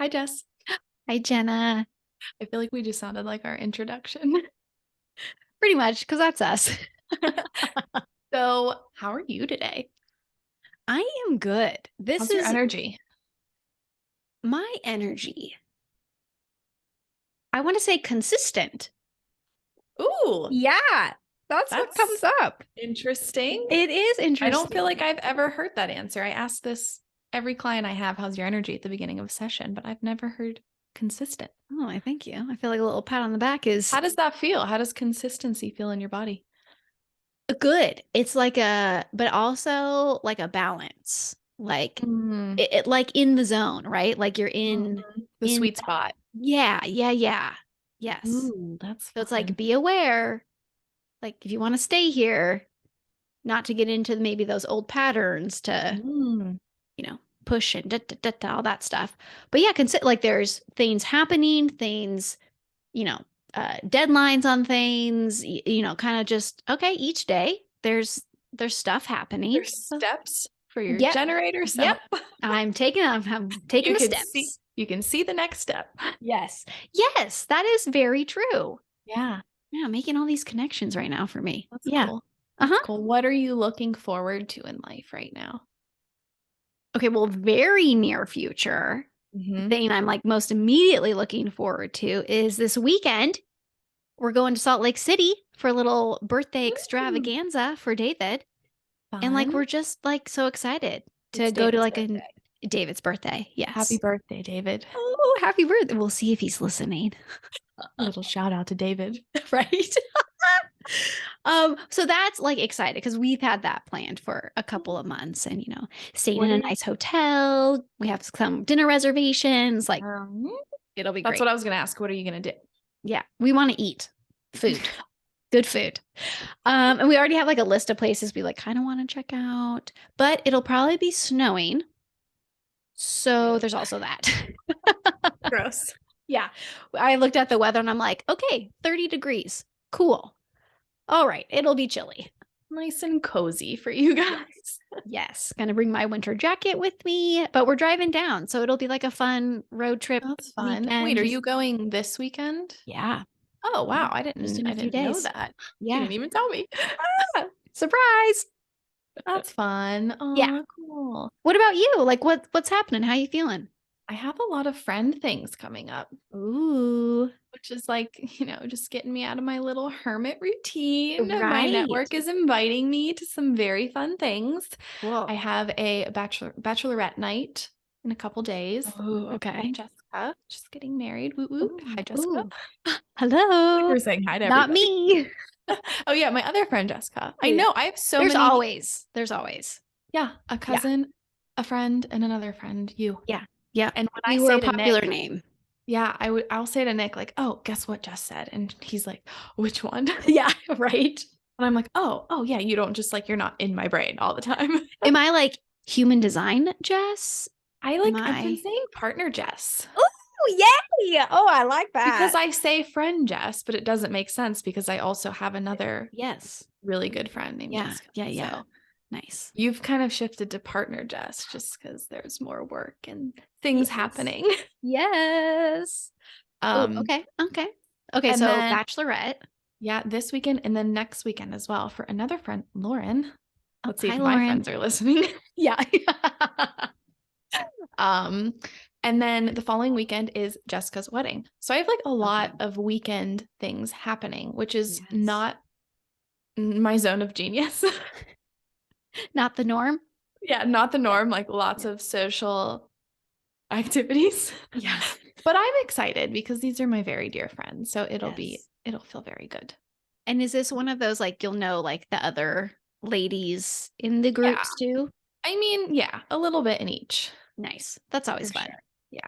Hi, Jess. Hi, Jenna. I feel like we just sounded like our introduction. Pretty much, because that's us. So, how are you today? I am good. This How's your is energy? my energy. I want to say consistent. Ooh, Yeah, that's what comes that's up. interesting. It is I don't feel interesting. like I've ever heard that answer. I ask this every client I have, how's your energy at the beginning of a session, but I've never heard consistent. Oh, I thank you. I feel like a little pat on the back is How does that feel? How does consistency feel in your body? good. It's like but also like a balance. Like Mm, like in the zone, right? Like you're the in sweet spot. yeah, yeah, yeah. Yes. Ooh, that's So it's like fun. be aware. Like if you want to stay here, not to get into maybe those old patterns to, Mm, you know, push and all that stuff. But yeah, consider like there's things happening, things, you know, deadlines on things, kind of just okay, each day there's stuff happening. there's So, steps for your yep, generator yep. self. I'm taking You the can see steps. you can see the next step. Yes. Yes, that is very true. Yeah, Yeah, making all these connections right now for me. that's Yeah. cool. That's Uh-huh. cool. What are you looking forward to in life right now? Okay, well, very near future. The Hmm. thing I'm like most immediately looking forward to is this weekend. We're going to Salt Lake City for a little birthday Mm, extravaganza for David. And like fun. we're just like so excited to It's go to David's like a birthday. David's birthday. Happy Yes. birthday, David. Oh, happy birthday. We'll see if he's listening. A little shout out to David. Right. So that's like excited because we've had that planned for a couple of months and staying in What a are nice hotel. We have some dinner reservations. Like um, it'll be that's great. what I was gonna ask. What are you gonna do? Yeah, we want to eat food, good food. And we already have like a list of places we like kind of want to check out, but it'll probably be snowing. So Ew. there's also that. Gross. Yeah. I looked at the weather and I'm like, okay, 30 degrees. Cool. All right, it'll be chilly. Nice and cozy for you Yes. guys. Yes. Gonna bring my winter jacket with me, but we're driving down, so it'll be like a fun road trip That's fun. Wait, weekend. are Just you going this weekend? yeah, Oh yeah, wow, I just didn't in a I few didn't know days. that. You Yeah. didn't even tell me. Ah, surprise. That's fun. Yeah. Oh, cool. What about you? Like what's happening? How you feeling? I have a lot of friend things coming up, Ooh, which is like, just getting me out of my little hermit routine. My right. network is inviting me to some very fun things. I Cool. have a bachelorette night in a couple days. Oh, My friend okay. Jessica, just getting married. Woot woot. Ooh, Hi, Jessica. ooh. Like Hello. we're saying hi to Not everybody. me. Oh yeah, my other friend Jessica. I Yeah. know I have so There's many. always, there's always. Yeah, a Yeah. cousin, a friend, and another friend, you. Yeah. Yeah. And when I We were say a to popular Nick, name. yeah, I'll say to Nick, like, oh, guess what Jess said? And he's like, which one? Yeah, right. And I'm like, oh yeah, you don't just like you're not in my brain all the time. Am I like human design, Jess? Am I've been I? saying partner Jess Oh, yay. Oh, I like because that. I say friend Jess, but it doesn't make sense because I also have another Yes. really good friend named Yeah. Jessica. Yeah. Yeah. So Nice. you've kind of shifted to partner Jess just because there's more work and things Yes. happening. Yes. Oh, Um, okay. Okay. Okay. and So, then Bachelorette. yeah, this weekend and then next weekend as well for another friend, Lauren. Oh, Let's see if hi, my Lauren. friends are listening. Yeah. Um, and then the following weekend is Jessica's wedding. So I have like a lot Okay. of weekend things happening, which is Yes. not my zone of genius. Not the norm. Yeah, not the Yeah. norm, like lots Yeah. of social activities. Yeah. But I'm excited because these are my very dear friends. So Yes. it'll feel very good. And is this one of those like you'll know like the other ladies in the Yeah. groups too? I mean, yeah, a little bit in each Nice. That's always for fun. sure. Yeah.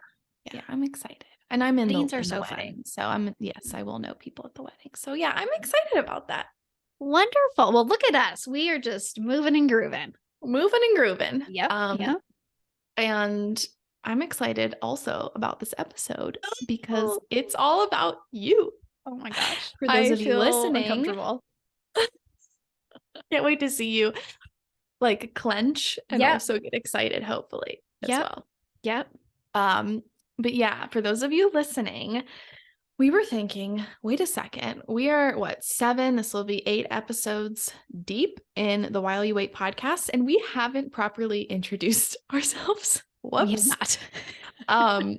Yeah. Yeah, I'm excited. And I'm in the Weddings are in the so fun. wedding. So yes, I will know people at the wedding. So yeah, I'm excited about that. Wonderful. Well, look at us. We are just moving and grooving. Moving and grooving. Yep. Yep. And I'm excited also about this episode because Oh, it's all about you. oh my gosh. For those I of you feel listening, uncomfortable. can't wait to see you like clench and Yep. also get excited, hopefully, as Yep. well. Yep. Um, But yeah, for those of you listening, we were thinking, wait a second, we are what, 7? This will be 8 episodes deep in the While You Wait podcast, and we haven't properly introduced ourselves. We have Whoops. not. Um,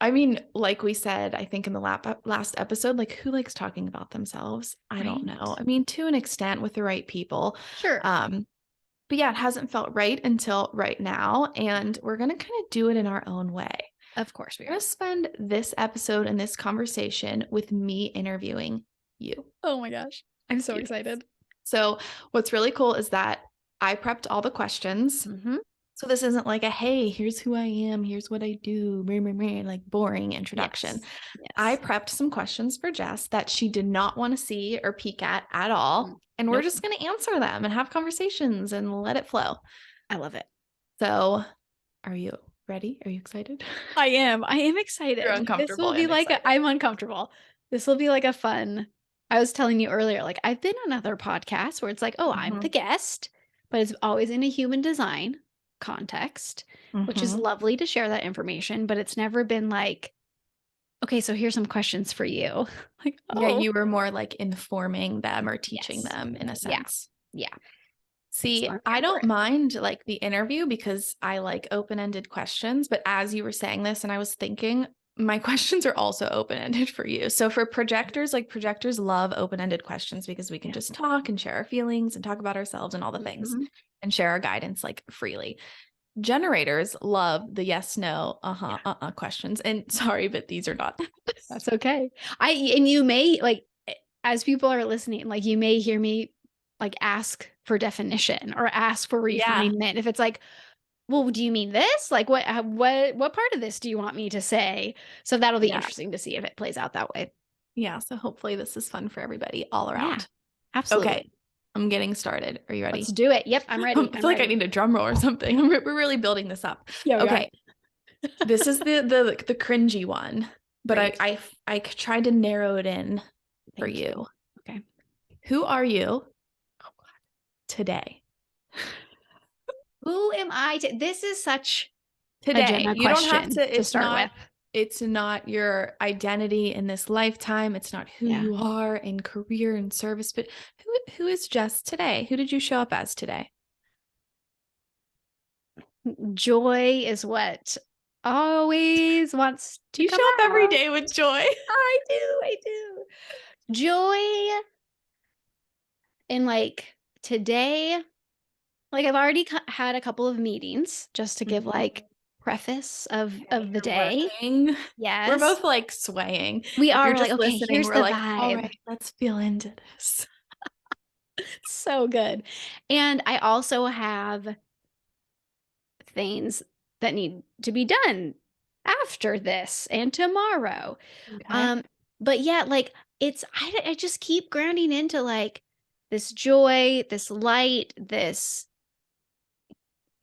I mean, like we said, I think in the last episode, like who likes talking about themselves? I don't Right. know. I mean, to an extent with the right people. Sure. But yeah, it hasn't felt right until right now, and we're going to kind of do it in our own way. Of course we We're are. going to spend this episode and this conversation with me interviewing you. Oh my gosh. I'm so Yes. excited. So what's really cool is that I prepped all the questions. Mm-hmm. So this isn't like a, hey, here's who I am, here's what I do, like boring introduction. Yes. I prepped some questions for Jess that she did not want to see or peek at all. And we're just going to answer them and have conversations and let it flow. I love it. So are you ready? Are you excited? I am excited. You're uncomfortable. This will be like I'm uncomfortable. This will be like a fun. I was telling you earlier, like I've been on other podcasts where it's like, oh, I'm the guest, but it's always in a human design context, which is lovely to share that information, but it's never been like, okay, so here's some questions for you. Like, yeah, you were more like informing them or teaching them in a sense. Yeah. See, So I don't mind like the interview because I like open-ended questions, but as you were saying this and I was thinking, my questions are also open-ended for you. So for projectors, like projectors love open-ended questions because we can just talk and share our feelings and talk about ourselves and all the things and share our guidance like freely. Generators love the yes, no, questions. And sorry, but these are not. That's okay. And you may like, as people are listening, like you may hear me like ask for definition or ask for refinement. If it's like, well, do you mean this? Like what part of this do you want me to say? So that'll be interesting to see if it plays out that way. Yeah. So hopefully this is fun for everybody all around. Yeah, absolutely. Okay. I'm getting started. Are you ready? Let's do it. Yep. I'm ready. I feel like I need a drum roll or something. We're really building this up. Yeah, okay. This is the cringy one, but I tried to narrow it in for you. Okay. Who are you today? Who am I? This is such today. A Jenna you don't have to start with. It's not your identity in this lifetime. It's not who you are in career and service, but who is Jess today? Who did you show up as today? Joy is what always wants to you come show up out. every day with joy. I do. Joy. And like today, like I've already had a couple of meetings just to give like preface of the day. Yes. We're both like swaying. We if are you're just like, okay, listening, here's we're the like, vibe. all right, let's feel into this. So good. And I also have things that need to be done after this and tomorrow. Okay. But yeah, like I just keep grounding into like this joy, this light, this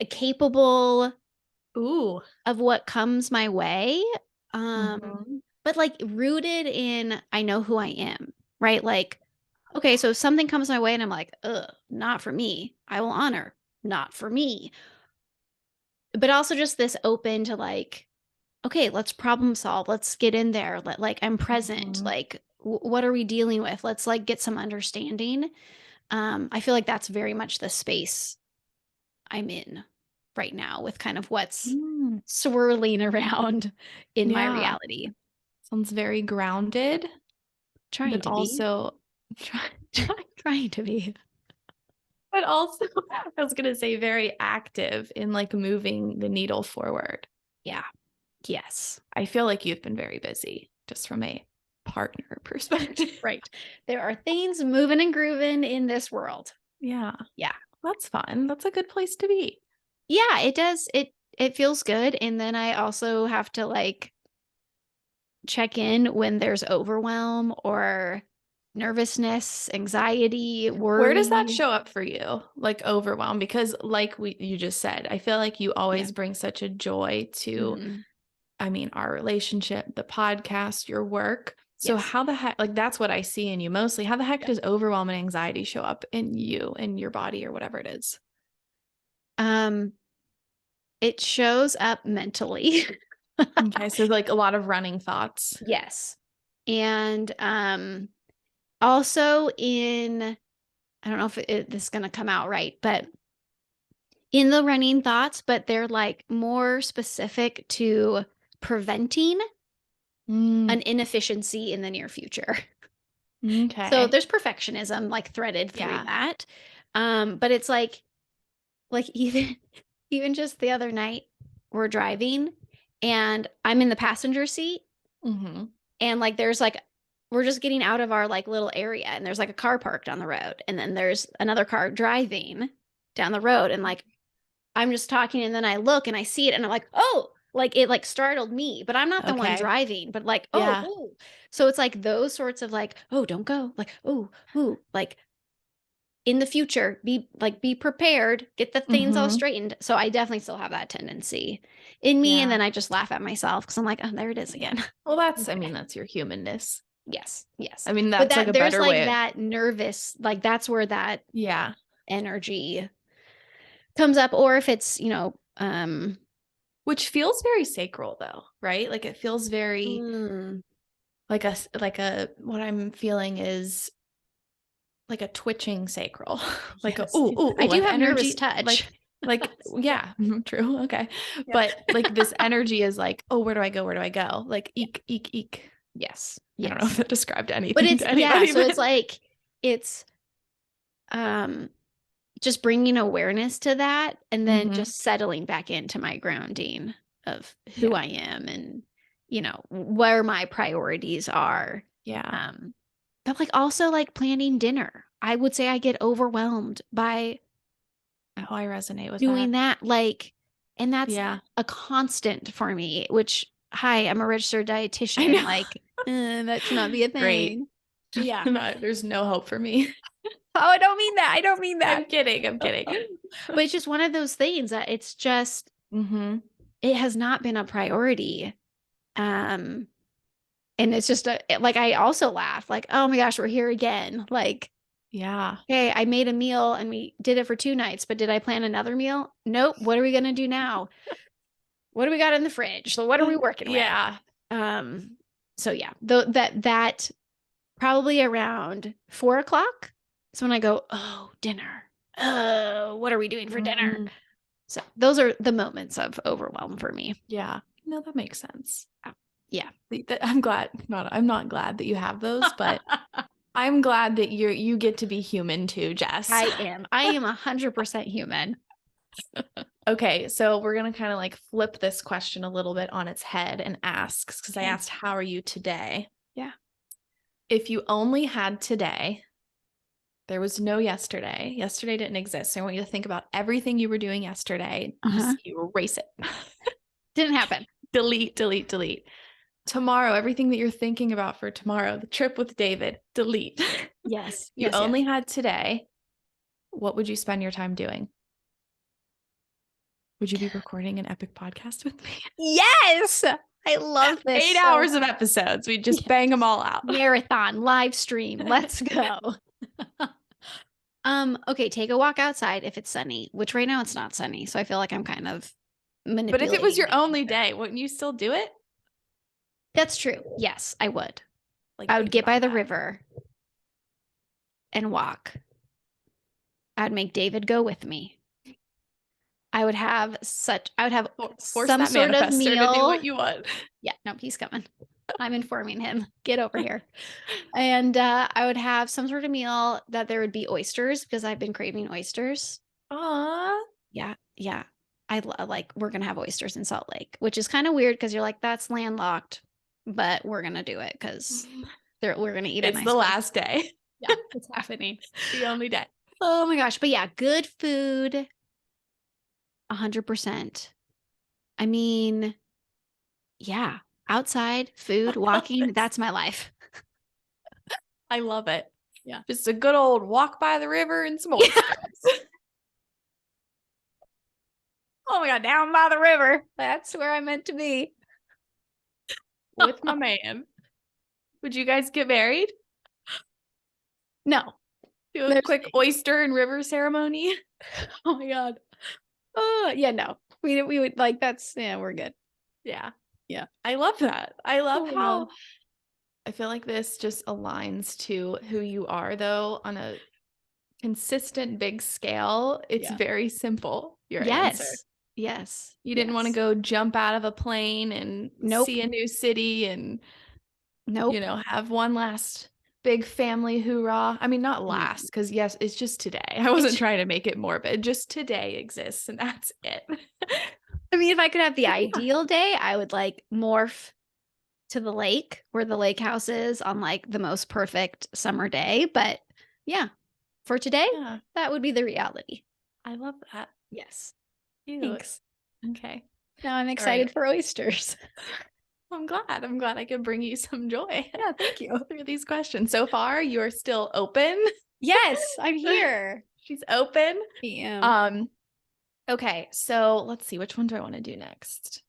capable of what comes my way. But like rooted in, I know who I am, right? Like, okay, so if something comes my way and I'm like, not for me, I will honor, not for me. But also just this open to like, okay, let's problem solve. Let's get in there. Like I'm present. Like, what are we dealing with? Let's like get some understanding. I feel like that's very much the space I'm in right now with kind of what's swirling around in my reality. Sounds very grounded. Trying to also trying to be. But also, I was going to say very active in like moving the needle forward. Yeah. Yes. I feel like you've been very busy just from a partner perspective. Right. There are things moving and grooving in this world. Yeah. Yeah. That's fun. That's a good place to be. Yeah, it does. It feels good. And then I also have to like check in when there's overwhelm or nervousness, anxiety, worry. Where does that show up for you? Like overwhelm? Because like you just said, I feel like you always bring such a joy to, I mean, our relationship, the podcast, your work. So how the heck, like that's what I see in you mostly. How the heck does overwhelm and anxiety show up in you, in your body or whatever it is? It shows up mentally. Okay. So like a lot of running thoughts. Yes. And also I don't know if this is going to come out right, but in the running thoughts, but they're like more specific to preventing Mm, an inefficiency in the near future. So okay. there's perfectionism like threaded through Yeah. that. But it's like even just the other night we're driving and I'm in the passenger seat Mm-hmm. and like there's like we're just getting out of our like little area and there's like a car parked on the road and then there's another car driving down the road and like I'm just talking and then I look and I see it and I'm like, "Oh," like it like startled me, but I'm not the one Okay. driving, but like, "Oh, Yeah. ooh." So it's like those sorts of like, "Oh, don't go." Like, "Oh, ooh," like in the future, be prepared, get the things all Mm-hmm. straightened. So I definitely still have that tendency in me. And Yeah. then I just laugh at myself because I'm like, oh, there it is Yeah. again. Well, I Okay. mean, that's your humanness. Yes, yes. I mean, But that's like that a there's better like way of, that nervous, like that's where that yeah. energy comes up. Or if it's, Which feels very sacral though, right? Like it feels very mm, like a what I'm feeling is like a twitching sacral. Like a yes. I do like have nervous energy touch. like Yeah. yeah, true. Okay. Yeah. But like this energy is like, oh, where do I go? Where do I go? Like eek eek eek. Yes. I don't know if Yes. that described But anything it's to yeah, anybody, so it's but like it's um just bringing awareness to that and then hmm just settling back into my grounding of who yeah. I am and where my priorities are. Yeah. Um but like also like planning dinner. I would say I get overwhelmed by Oh, I resonate with that. doing that like and that's Yeah. a constant for me, which hi, I'm a registered I dietitian. know. Like that should not be a Great. thing. Yeah. There's no hope for me. Oh, I don't mean that. I don't mean I'm that. kidding. I'm kidding. But it's just one of those things that it's just hmm it has not been a priority. Um, and it's just like I also laugh, like, oh my gosh, we're here again. Like, Yeah. hey, I made a meal and we did it for 2 nights, but did I plan another meal? Nope. What are we gonna do now? What do we got in the fridge? So what are we working with? Yeah. Um, so yeah, that probably around 4 o'clock is when I go, oh, dinner. Oh, what are we doing for dinner? Mm, So those are the moments of overwhelm for me. yeah. No, that makes sense. Yeah. I'm not glad that you have those, but I'm glad that you get to be human too, Jess. I am. I am 100% human. Okay, so we're gonna kind of like flip this question a little bit on its head and ask, because I Okay. asked, how are you today? Yeah. If you only had today, there was no yesterday. Yesterday didn't exist. So I want you to think about everything you were doing yesterday. Uh-huh. Just erase it. Didn't happen. Delete, delete, delete. Tomorrow, everything that you're thinking about for tomorrow, the trip with David, delete. Yes. You Yes. only Yes. had today. What would you spend your time doing? Would you be recording an epic podcast with me? Yes. I love this 8 hours of episodes. We just bang them all out. marathon live stream. Let's go. Okay, take a walk outside if it's sunny, which right now it's not sunny. So I feel like I'm kind of But if it was manipulating your the only answer. day, wouldn't you still do it? That's true. Yes, I would. Like, I would think get by about the that. river and walk. I'd make David go with me. I would have Force some that sort of manifester to do meal. what you want. Yeah, no, he's coming. I'm informing him. Get over here. And I would have some sort of meal that there would be oysters because I've been craving oysters. Aw. Yeah, yeah. Like we're gonna have oysters in Salt Lake, which is kind of weird because you're like that's landlocked, but we're gonna do it because we're gonna eat at It's nice the place. last day. Yeah, it's happening. The only day. Oh my gosh, but yeah, good food, 100%. I mean, yeah, outside food, walking, that's my life. I love it. Yeah. Just a good old walk by the river and some oysters. Oh my God, down by the river. That's where I meant to be. With my man. Would you guys get married? No. Do a There's quick oyster and river ceremony? oh my God. Oh, yeah, no. We would like that's yeah, we're good. Yeah. Yeah. I love that. I love Oh my how God. I feel like this just aligns to who you are, though, on a consistent big scale. It's Yeah. very simple, your answer. Yes. Yes. You didn't want to Yes. go jump out of a plane and Nope. see a new city and, Nope. have one last big family hoorah. I mean, not last, Mm. because yes, it's just today. I wasn't It's trying to make it morbid. Just today exists, and that's it. I mean, if I could have the But yeah, ideal day, I would, like, morph to the lake where the lake house is on, like, the most perfect summer day, but yeah, for today, yeah, that would be the reality. I love that. Yes. Cute. Thanks. Okay. Now I'm All right. excited for oysters. I'm glad. I'm glad I could bring you some joy Yeah, thank you. through these questions. So far, you're still open. Yes, I'm here. She's open. I am. Um, okay, so let's see, which one do I want to do next?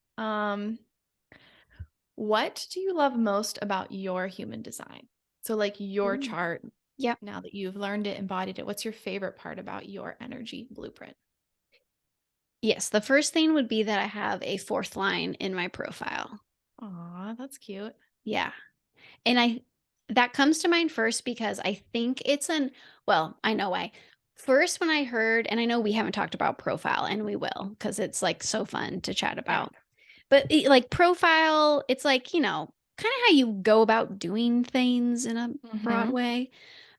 What do you love most about your human design? So like your Ooh. chart, Yep. now that you've learned it, embodied it, what's your favorite part about your energy blueprint? Yes, the first thing would be that I have a 4th line in my profile. Aw, that's cute. Yeah. And I that comes to mind first because I think it's an well, I know why. First, when I heard and I know we haven't talked about profile, and we will because it's, like, so fun to chat Yeah. about. But, like, profile, it's like, kinda how you go about doing things in a broad Mm-hmm. way.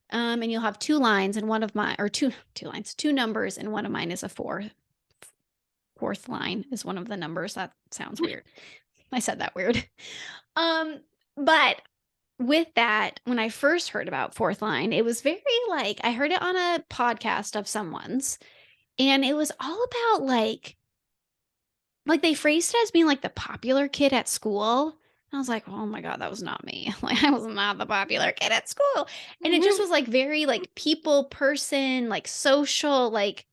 And you'll have 2 lines and one of my or 2 lines, 2 numbers, and one of mine is a 4th line is one of the numbers. That sounds weird. I said that weird. Um, but with that, when I first heard about 4th line, it was very, like I heard it on a podcast of someone's, and it was all about, they phrased it as being, like, the popular kid at school. And I was like, "Oh my god, that was not me." Like, I was not the popular kid at school. And it just was, like, very, like, people person, like, social, like,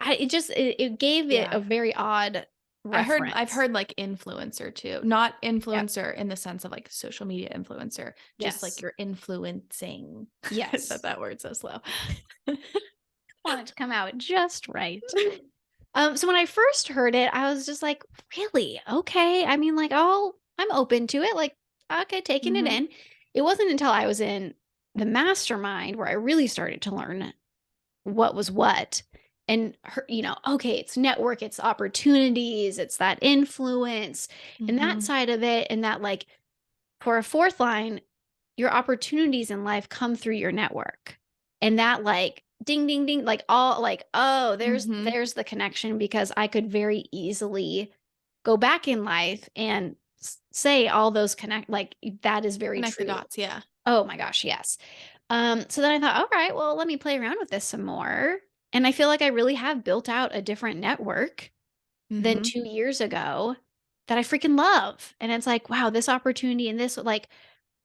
it gave it a Yeah. very odd I've reference. heard like influencer too. Not Yep. influencer in the sense of like social media influencer, just like Yes. you're influencing. I said Yes. that word so slow. Want it to come out just right. So when I first heard it, I was just like, "Really? Okay." I mean, like, I'm open to it. Like, okay, taking it Mhm. in. It wasn't until I was in the mastermind where I really started to learn what was what. And okay, it's network, it's opportunities, it's that influence, and that Mhm. side of it, and that like for a 4th line, your opportunities in life come through your network. And that like ding ding ding like all like oh Mhm. there's the connection because I could very easily go back in life and say all those connect like that is very Connect the true. dots, yeah. Oh my gosh, yes. So then I thought, all right, well, let me play around with this some more. And I feel like I really have built out a different network than Mhm. 2 years ago that I freaking love. And it's like, wow, this opportunity and this like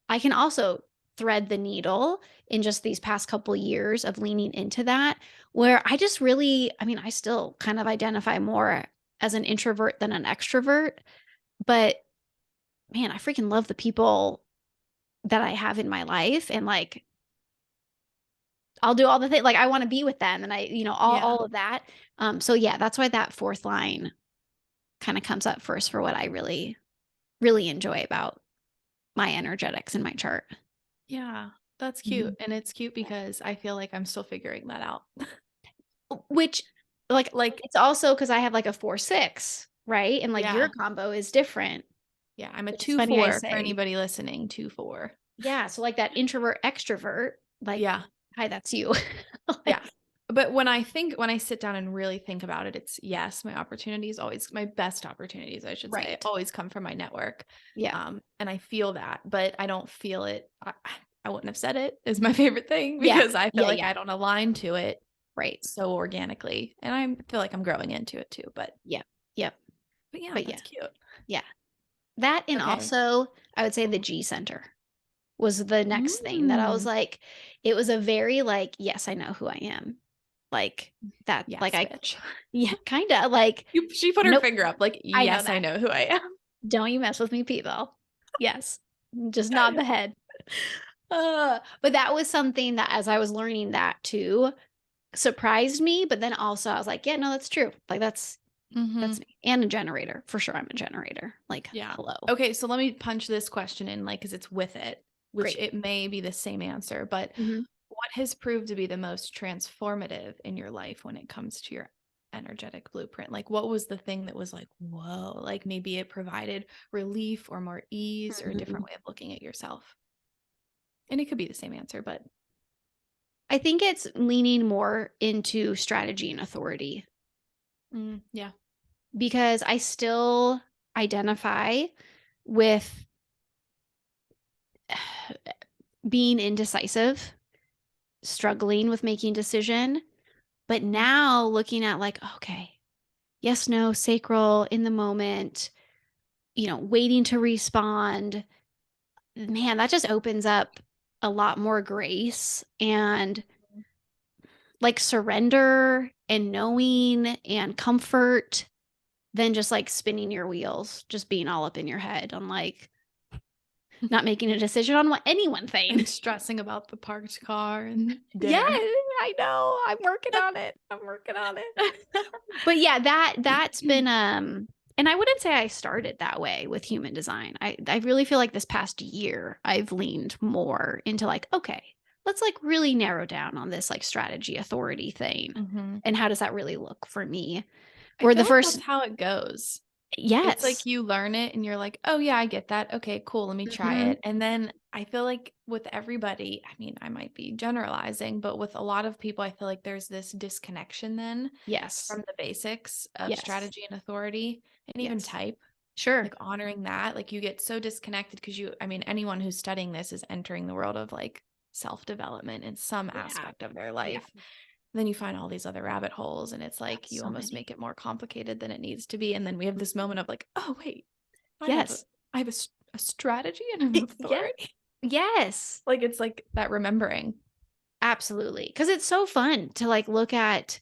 I can also thread the needle in just these past couple years of leaning into that, where I just really I mean, I still kind of identify more as an introvert than an extrovert, but man, I freaking love the people that I have in my life and like I'll do all the things like I want to be with them and Yeah. all of that. So yeah, that's why that 4th line kind of comes up first for what I really really enjoy about my energetics in my chart. Yeah. That's cute. Mhm. And it's cute because I feel like I'm still figuring that out. Which, like, Like, it's also because I have, like, a 4-6, right? And, like, your yeah. combo is different, Yeah, I'm a which is funny I 2-4 for say. anybody listening, 2-4. Yeah, so, like, that introvert, extrovert, like, Yeah. "Hi, that's you." Yeah. Like But when I sit down and really think about it, it's yes, my best opportunities, I should say, Right. always come from my network. Yeah. And I feel that, but I don't feel it. I wouldn't have said it is my favorite thing Yeah. because I feel Yeah, like yeah. I don't align to it Right. so organically. And I feel like I'm growing into it too. Yep. Yep. But yeah, But yeah. that's cute. Yeah. That and Okay. also, I would say the G center was the next thing that I was Mm. like it was a very, like, "Yes, I know who I am." Like, that like, Yes, I bitch. yeah, kinda, like, She put her "Nope, finger up like, I know yes, I that." know who I am. Don't you mess with me, people. Yes. Just nod the head. But that was something that as I was learning that too, surprised me, but then also I was like, "Yeah, no, that's true." Like, Mhm. That's me. And a generator. For sure, I'm a generator. Like, Yeah. hello. Okay, so let me punch this question in, like, because it's with it, which Great. it may be the same answer, but Mhm. what has proved to be the most transformative in your life when it comes to your energetic blueprint? Like, what was the thing that was like, whoa, like maybe it provided relief or more ease or a different Mhm. way of looking at yourself? And it could be the same answer, but I think it's leaning more into strategy and authority yeah. because I still identify with being indecisive, struggling with making decision, but Mhm. now looking at like, okay, yes, no, sacral in the moment, waiting to respond. Man, that just opens up a lot more grace and like surrender and knowing and comfort than just like spinning your wheels, just being all up in your head on like not making a decision on what any one thing. And stressing about the parked car and Yeah, dinner. I know. I'm working on it. I'm working on it. But yeah, that's been and I wouldn't say I started that way with human design. I really feel like this past year I've leaned more into like, okay, let's like really narrow down on this like strategy authority thing. Mhm. And how does that really look for me? I Where the feel like first that's how it goes. It's like yes. you learn it and you're like, "Oh, yeah, I get that. Okay, cool, let me try Mhm. it." And then I feel like with everybody, I mean, I might be generalizing, but with a lot of people, I feel like there's this disconnection then Yes. from the basics of Yes. strategy and authority and even Yes. type, Sure. like honoring that. Like you get so disconnected because I mean, anyone who's studying this is entering the world of like self-development in some Yeah. aspect of their Yeah. life. Then you find all these other rabbit holes and it's like you So almost make many. it more complicated than it needs to be. And then we have this moment of like, oh wait, I have a Yes. I have a strategy and an Yeah. authority. Yes. Like it's like that remembering. Absolutely. Because it's so fun to like look at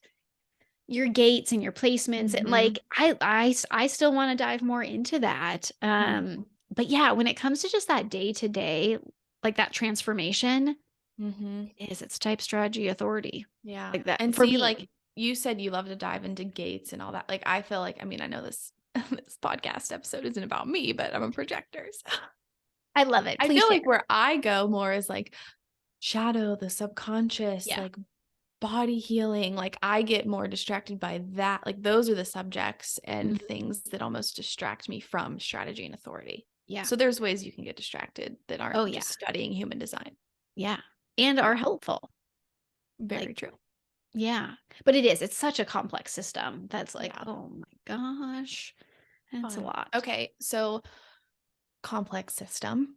your gates and your placements and Hmm. like I still want to dive more into that. But yeah, when it comes to just that day to day, like that transformation, Hmm. it's type strategy authority. Yeah. Like that And for see, me. like you said you love to dive into gates and all that. Like I feel like, I mean, I know this this podcast episode isn't about me, but I'm a projector. So I love it. I Please feel share. like where I go more is like shadow, the subconscious, Yeah. like body healing. Like I get more distracted by that. Like those are the subjects and Mhm. things that almost distract me from strategy and authority. Yeah. So there's ways you can get distracted that Oh aren't yeah. just studying human design. Yeah. And are Yeah, helpful. Like very true. yeah. But it is. It's such a complex system that's like, Yeah, oh my gosh. It's a fun. lot. Okay, so complex system.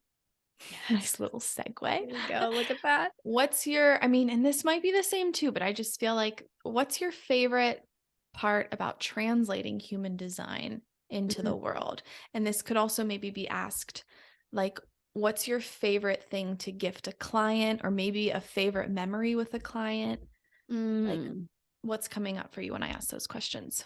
Yes. Nice little segue. There we go. Look at that. What's your, I mean, and this might be the same too, but I just feel like what's your favorite part about translating human design into Mhm. the world? And this could also maybe be asked like, what's your favorite thing to gift a client or maybe a favorite memory with a client? Like, Mm. what's coming up for you when I ask those questions?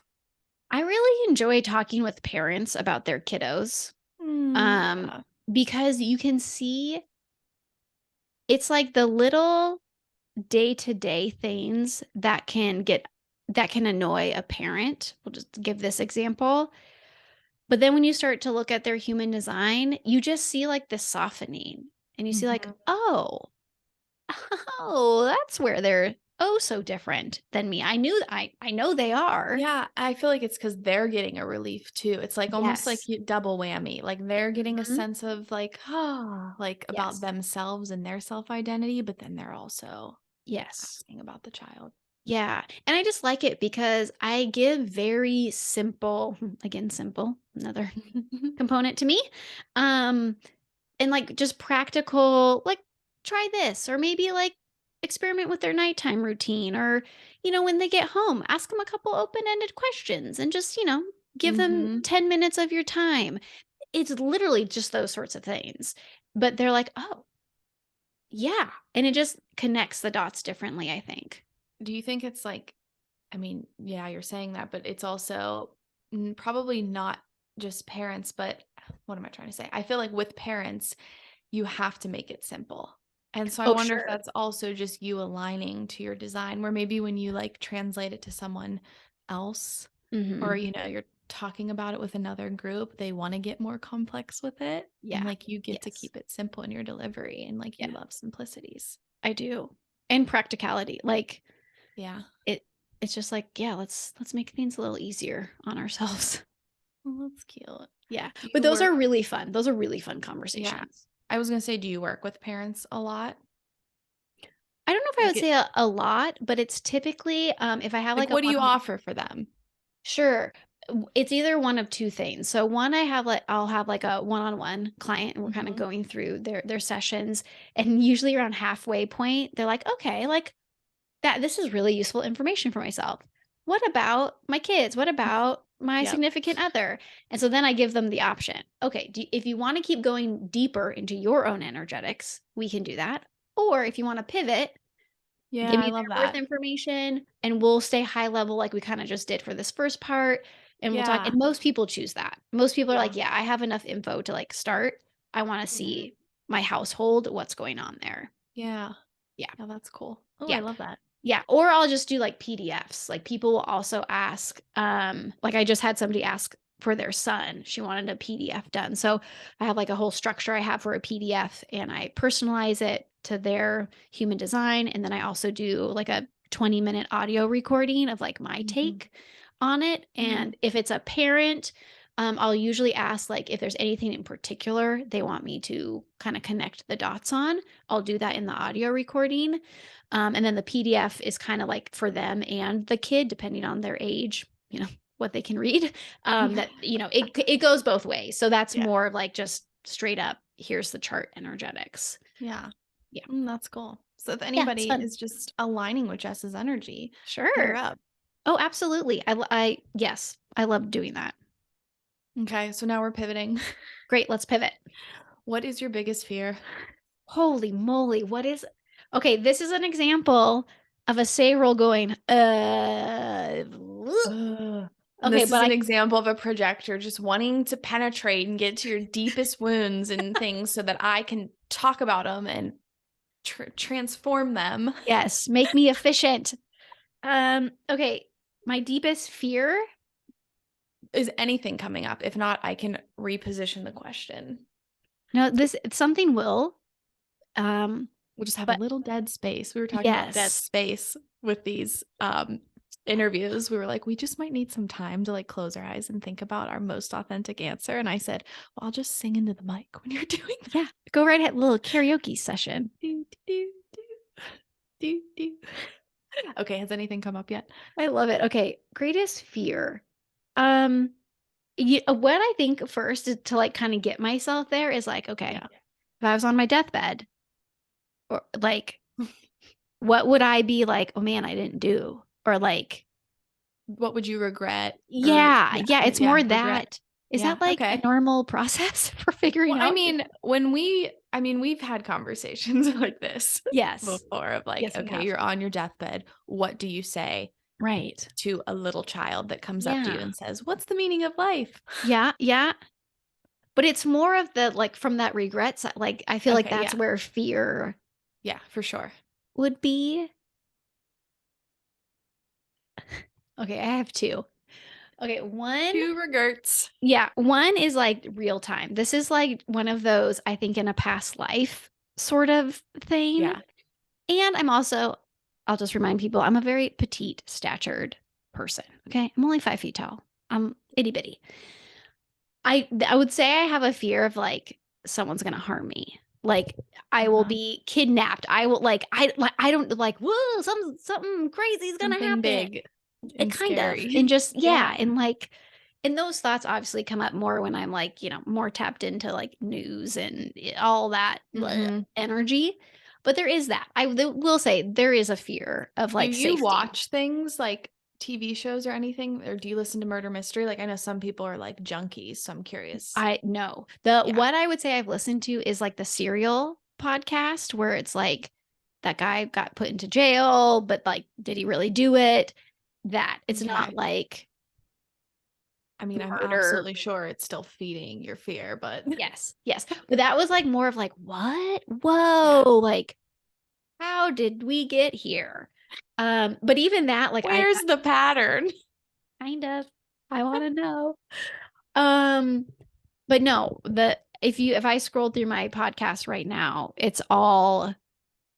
I really enjoy talking with parents about their kiddos, um, Yeah. because you can see it's like the little day-to-day things that can annoy a parent. We'll just give this example. But then when you start to look at their human design, you just see like this softening and you see like, Mhm. "Oh, oh, that's where they're oh so different than me. I know they are." Yeah, I feel like it's because 'cause they're getting a relief too. It's like almost like Yes. you double whammy. Like they're getting a Mhm. sense of like, ah, like about Yes. themselves and their self-identity, but then they're also Yes. asking about the child. Yeah, and I just like it because I give very simple again, simple, another component to me, um, and, like, just practical, like, "Try this," or maybe, like, experiment with their nighttime routine, or, when they get home, ask them a couple open-ended questions and just, give them Mhm. 10 minutes of your time. It's literally just those sorts of things, but they're like, "Oh, yeah," and it just connects the dots differently, I think. Do you think it's like, I mean, yeah, you're saying that, but it's also probably not just parents, but what am I trying to say? I feel like with parents, you have to make it simple. And so I Oh, wonder if sure. that's also just you aligning to your design where maybe when you like translate it to someone else, or, Mhm. you're talking about it with another group, they want to get more complex with it. And Yeah. like you get to Yes. keep it simple in your delivery and like you Yeah, love simplicities. I do. And practicality. Like Yeah. it it's just like, yeah, let's make things a little easier on ourselves. Well, that's cute. Yeah. Do But you those are work? really fun. Those are really fun Yeah. conversations. I was gonna say, do you work with parents a lot? I don't know if I Like would say a lot, but it's typically if I have like like a what do you one-on offer for them? sure. It's either one of two things. So one I have like I'll have like a one-on-one client and we're kind of Hmm. going through their sessions and usually around halfway point they're like, "Okay, like that this is really useful information for myself. What about my kids? What about my Yep. significant other?" And so then I give them the option. Okay, if you want to keep going deeper into your own energetics, we can do that. Or if you want to pivot, Yeah, give I me love their birth that. information and we'll stay high level like we kind of just did for this first part and we'll talk. And Yeah. most people choose that. Most people are Yeah. like, yeah, I have enough info to like start. I want to Mhm. see my household, what's going on there. Yeah. Yeah. Yeah, that's cool. Oh, I Yeah. love that. Yeah, or I'll just do like PDFs. Like people will also ask, like I just had somebody ask for their son. She wanted a PDF done. So I have like a whole structure I have for a PDF and I personalize it to their human design. And then I also do like a 20-minute audio recording of like my Hmm. take on it. Yeah. And if it's a parent, I'll usually ask like if there's anything in particular they want me to kind of connect the dots on. I'll do that in the audio recording. And then the PDF is kind of like for them and the kid, depending on their age, what they can read. That it goes both ways. So that's Yeah. more of like just straight up. Here's the chart energetics. Yeah. Yeah, That's cool. So if yeah, it's anybody fun. is just aligning with Jess's energy, hit her Sure. up. Oh, absolutely. Yes, I love doing that. Okay, so now we're pivoting. Great. Let's pivot. What is your biggest fear? Holy moly! What is? Okay, this is an example of a say roll going. Ugh. And Okay, this is but an I example of a projector just wanting to penetrate and get to your deepest wounds and things so that I can talk about them and transform them. yes, make me efficient. Okay, my deepest fear. Is anything coming up? If not, I can reposition the question. No, this something will. We'll just have a But little dead space. We were talking about dead yes. space with these interviews. We were like, we just might need some time to like close our eyes and think about our most authentic answer. And I said, well, I'll just sing into the mic when you're doing that. Yeah, go right ahead, little karaoke session. Do, do, do, do. Okay, has anything come up yet? I love it. Okay, greatest fear. Um, what I think first is to like kind of get myself there is like, okay, Yeah. if I was on my deathbed, or like, what would I be like? Oh man, I didn't do, or like, What would you regret? Or yeah, yeah, yeah, it's yeah, more regret. that. Is Yeah, that like a okay. normal process for figuring Well, out? we've had conversations like this Yes, before of like, yes, we okay, have. you're on your deathbed. What do you say Right. to a little child that comes up to you Yeah. and says, what's the meaning of life? Yeah, yeah. But it's more of the like from that regret side. Like I feel like Okay, that's yeah. where fear Yeah, for sure. would be. Okay, I have two. Okay, one, Two regrets. yeah, one is like real time. This is like one of those, I think, in a past life sort of thing. Yeah. And I'm also, I'll just remind people, I'm a very petite statured person. Okay. I'm only 5 feet tall. I'm itty bitty. I would say I have a fear of like someone's gonna harm me. Like I will Uh-huh. be kidnapped. I will I don't like whoa something crazy is gonna Something happen. big It and kind of and scary. just yeah Yeah. and like and those thoughts obviously come up more when I'm like more tapped into like news and all that Hmm. energy. But there is that will say there is a fear of Do like you safety. watch things like TV shows or anything? Or do you listen to murder mystery? Like I know some people are like junkies, so I'm curious. I know. The Yeah. what I would say I've listened to is like the Serial podcast where it's like that guy got put into jail, but like, did he really do it? That it's not Okay. like I mean, I'm murder. absolutely sure it's still feeding your fear, but Yes, yes. But that was like more of like, what? yeah. Whoa, like, how did we get here? But even that, like, I Where's the pattern? kind of. I want to know. Um, but no, if I scroll through my podcast right now, it's all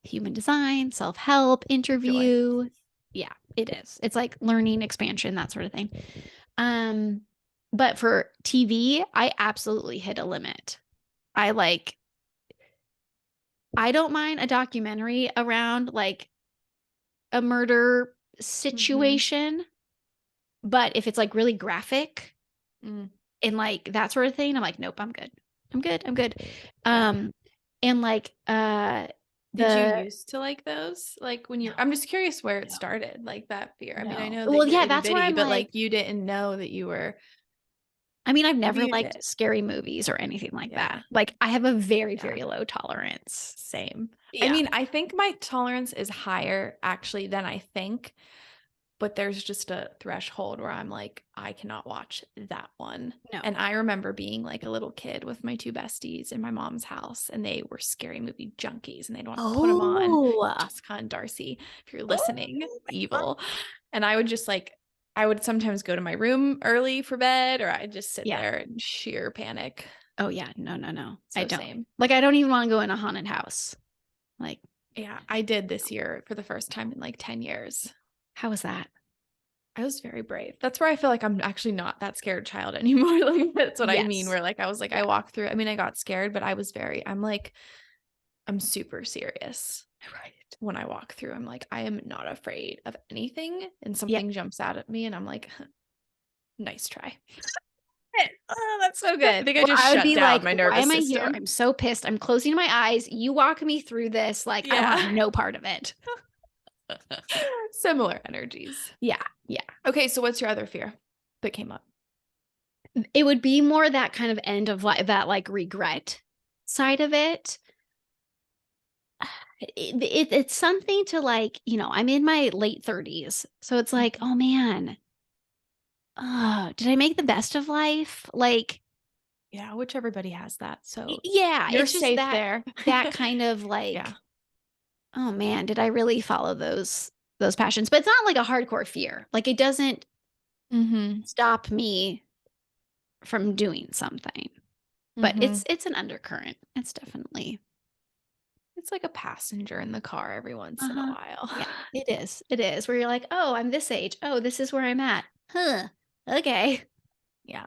human design, self-help, Joy. interview. Yeah, it is. It's like learning, expansion, that sort of thing. Um, but for TV, I absolutely hit a limit. I like I don't mind a documentary around like a murder Mm-hmm. situation, but if it's like really graphic Mm, and like that sort of thing, I'm like, nope, I'm good. I'm good. I'm good. yeah. Um, and like Did you the used to like those? Like when no, I'm just curious where it no, started, like that fear. I mean, I no. know that Well, you're yeah, itty that's where bitty, I'm but like, like you didn't know that you were, I mean, I've maybe never you liked did. scary movies or anything like Yeah. that. Like I have a very, Yeah. very low tolerance. Same. I Yeah. mean, I think my tolerance is higher actually than I think, but there's just a threshold where I'm like, I cannot watch that one. No. And I remember being like a little kid with my two besties in my mom's house, and they were scary movie junkies, and they'd want to put them on. Oh. Jessica and Darcy, if you're Oh listening, my God. evil. And I would just like, I would sometimes go to my room early for bed, or I'd just sit Yeah. there in sheer panic. Oh yeah. No, no, no. I So don't. same. Like I don't even want to go in a haunted house. Like, Yeah, I did this year for the first time in like 10 years. how is that? I was very brave. That's where I feel like I'm actually not that scared child anymore. Like that's what I mean. Yes. Where like I was like Yeah. I walked through. I mean, I got scared, but I'm like I'm super serious Right. when I walk through. I'm like I am not afraid of anything, and Yeah. something jumps out at me, and I'm like, nice try. Oh, that's so I good. think I Well, just I would shut be down like, my why nervous am I here? system. I'm so pissed. I'm closing my eyes. You walk me through this. Like, I want Yeah. no part of it. Similar energies. Yeah. Yeah. Okay, so what's your other fear that came up? It would be more that kind of end of like that, like regret side of it. It's something to like, I'm in my late 30s. So it's like, Mhm. oh man, did I make the best of life? Like, Yeah, which everybody has that. So yeah, you're it's just safe that there. that kind of Yeah. like, oh man, did I really follow those passions? But it's not like a hardcore fear. Like it doesn't Mm-hmm. stop me from doing something. But Mm-hmm. it's an undercurrent. It's definitely. It's like a passenger in the car every once in a Uh-huh. while. Yeah, it is. It is where you're like, "Oh, I'm this age. Oh, this is where I'm at. Huh. Okay." Yeah.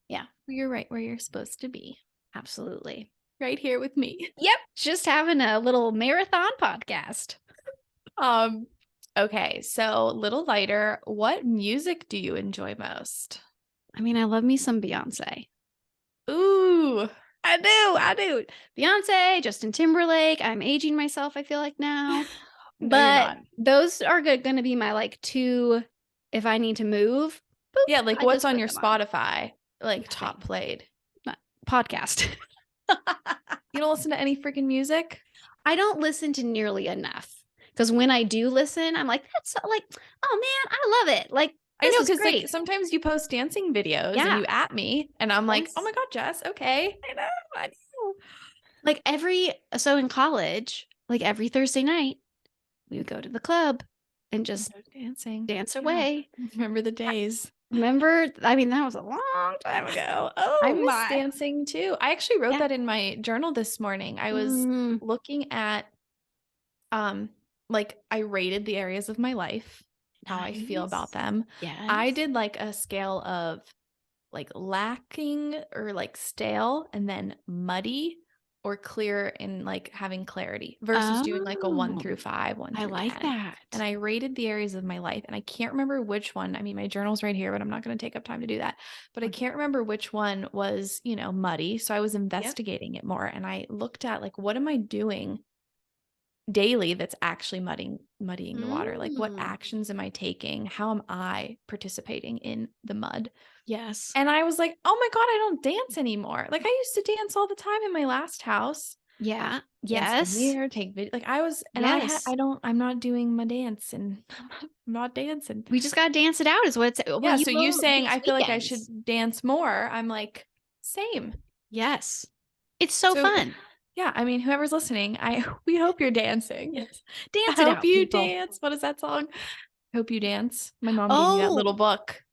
Yeah, You're right where you're supposed to be. absolutely. Right here with me. Yep, just having a little marathon podcast. Um, okay, so little lighter, what music do you enjoy most? I mean, I love me some Beyonce. Ooh. I do. Beyonce, Justin Timberlake. I'm aging myself, I feel like now. No, you're But not. those are gonna be my like two if I need to move, boop, Yeah, like I what's just on put your them on. Spotify? Like top Nothing. played. Not podcast. You don't listen to any freaking music? I don't listen to nearly enough because when I do listen, I'm like, that's so, like, oh man, I love it. Like, I this know, is because like great. sometimes you post dancing videos and Yeah. you at me, and I'm like, oh Once, my God, Jess, okay. I know, I know. Like so in college, like every Thursday night, we would go to the club and And just go dancing. dance Yeah. away. Remember the days. Remember, I mean, that was a long time ago. I Oh miss my. dancing too. I actually wrote Yeah. that in my journal this morning. I was Mm, looking at um like I rated the areas of my life, how I feel about nice. them. I Yes. did like a scale of like lacking or like stale, and then muddy or clear in like having clarity, versus doing like a 1 Oh, through 5, 1 I through like 10. And that. I rated the areas of my life, and I can't remember which one. I mean, my journal's right here, but I'm not going to take up time to do that. But I Okay. can't remember which one was, muddy. So I was Yep. investigating it more, and I looked at like, what am I doing daily that's actually muddying the water? Like, what Mm. actions am I taking? How am I participating in the mud? Yes. And I was like, "Oh my God, I don't dance anymore." Like, I used to dance all the time in my last house. Yeah. Dance in the Yes. mirror, take video, like, I was, and Yes. I'm not doing my dance, and I'm not dancing. We just gotta dance it out is what it's well, Yeah, you so you will saying, these "I feel like I weekends. should dance more," I'm like, "Same." Yes. It's so So, fun. yeah, I mean, whoever's listening, we hope you're dancing. Yes. I Dance it hope out, you people. dance. What is that song? Hope you dance. My mom gave me that Oh, little book.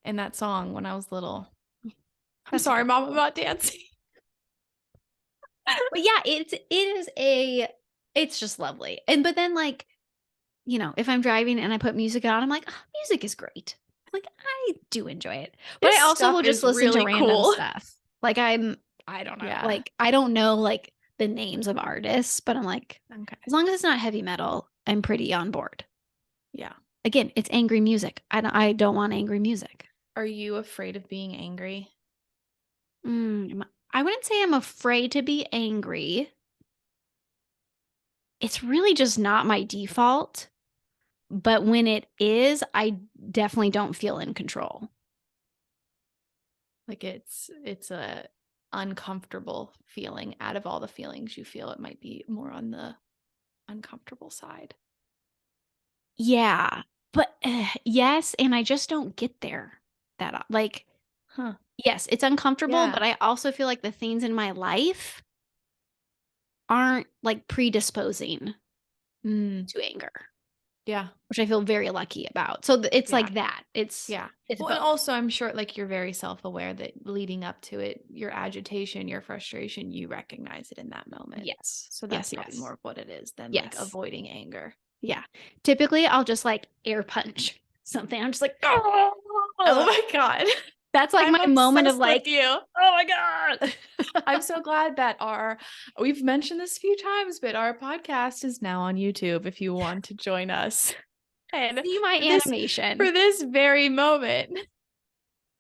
in that song when I was little. I'm I'm sorry, Mom, I'm not dancing. But yeah, it's just lovely. But then like, if I'm driving and I put music on, I'm like, "Oh, music is great." Like I do enjoy it. But This I also stuff will just is listen to really random cool. stuff. Like I don't know. Yeah. Like I don't know like the names of artists, but I'm like, Okay. as long as it's not heavy metal, I'm pretty on board. Yeah. Again, it's angry music. I don't want angry music. Are you afraid of being angry? I wouldn't say I'm afraid to be angry. It's really just not my default. But when it is, I definitely don't feel in control. Like it's a uncomfortable feeling. Out of all the feelings you feel, it might be more on the uncomfortable side. Yeah. But yes, and I just don't get there like Huh. yes, it's uncomfortable, Yeah. but I also feel like the things in my life aren't like predisposing Mm. to anger, Yeah. which I feel very lucky about. So it's Yeah. like that. Yeah. It's Well, and both. also I'm sure like you're very self-aware that leading up to it, your agitation, your frustration, you recognize it in that moment. Yes. So that's Yes, probably yes. more of what it is than like Yes. avoiding anger. Yeah. Typically, I'll just like air punch something. I'm just like, Oh oh, my God. that's like I'm my moment of obsessed with like, you. oh my God. I'm so glad that we've mentioned this a few times, but our podcast is now on YouTube if you want to join us. And See my for this animation. for this very moment,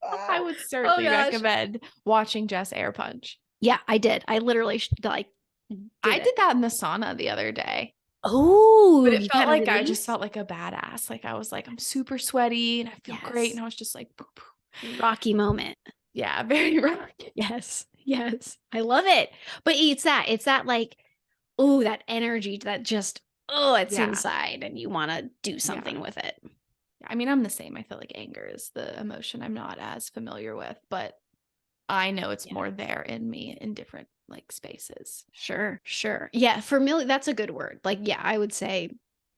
I would Oh certainly gosh. recommend watching Jess air punch. Yeah, I did. I literally like did I it. did that in the sauna the other day. But Oh, it you felt kind of like I just release? felt like a badass. Like I was like, I'm super sweaty and I feel great. Yes. And I was just like, boop, boop. Rocky moment. Yeah, very rocky. Yes. Yes. I love it. But it's that like, oh, that energy that just, oh, it's Yeah. inside and you want to do something Yeah. with it. I mean, I'm the same. I feel like anger is the emotion I'm not as familiar with, but I know it's Yeah. more there in me in different like spaces. Sure, sure. Yeah, familiar, that's a good word. Like, yeah, I would say